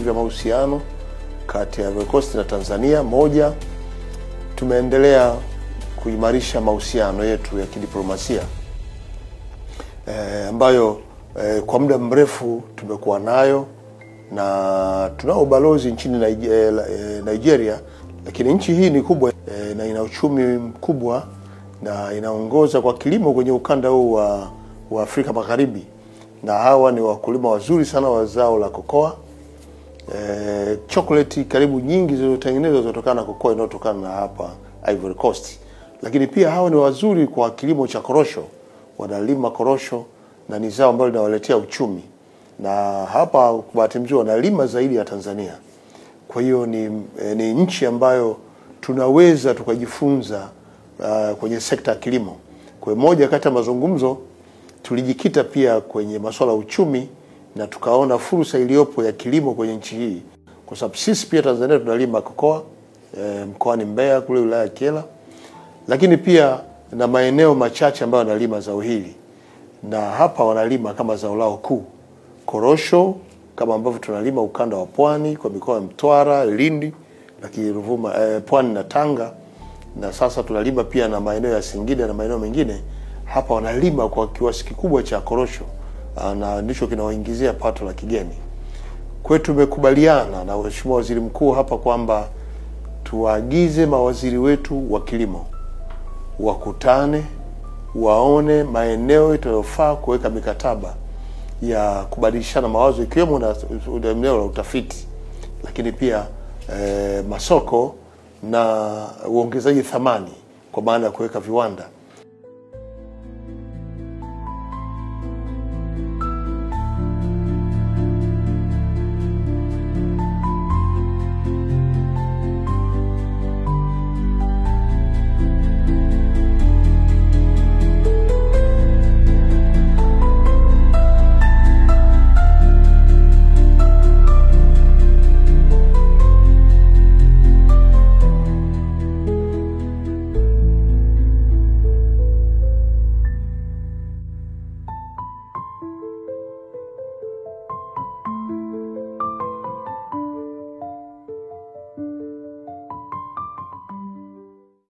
vya mahusiano kati ya Ivory Coast na Tanzania. Moja, tumeendelea kuimarisha mahusiano yetu ya kidiplomasia ambayo kwa muda mrefu tumekuwa nayo, na tunao balozi nchini Nigeria, lakini nchi hii ni kubwa na ina uchumi mkubwa na inaongoza kwa kilimo kwenye ukanda huu wa Afrika Magharibi, na hawa ni wakulima wazuri sana wa zao la kokoa. Chocolate karibu nyingi zilizotengenezwa kutokana na kokoa inayotokana na hapa Ivory Coast. Lakini pia hawa ni wazuri kwa kilimo cha korosho, wanalima korosho na ni zao ambalo linawaletea uchumi, na hapa kwa bahati nzuri wanalima zaidi ya Tanzania. Kwa hiyo ni nchi ambayo tunaweza tukajifunza kwenye sekta ya kilimo. Kwa moja kati ya mazungumzo tulijikita pia kwenye masuala ya uchumi, na tukaona fursa iliyopo ya kilimo kwenye nchi hii, kwa sababu sisi pia Tanzania tunalima kokoa mkoani Mbeya kule wilaya ya Kyela, lakini pia na maeneo machache ambayo wanalima zao hili, na hapa wanalima kama zao lao kuu korosho, kama ambavyo tunalima ukanda wa Pwani kwa mikoa ya Mtwara, Lindi, lakini Ruvuma, Pwani na Tanga, na sasa tunalima pia na maeneo ya Singida na maeneo mengine. Hapa wanalima kwa kiasi kikubwa cha korosho, na ndicho kinawaingizia pato la kigeni. Kwetu tumekubaliana na Mheshimiwa Waziri Mkuu hapa kwamba tuagize mawaziri wetu wa kilimo wakutane, waone maeneo yanayofaa kuweka mikataba ya kubadilishana mawazo, ikiwemo na eneo la utafiti, lakini pia masoko na uongezaji thamani, kwa maana ya kuweka viwanda.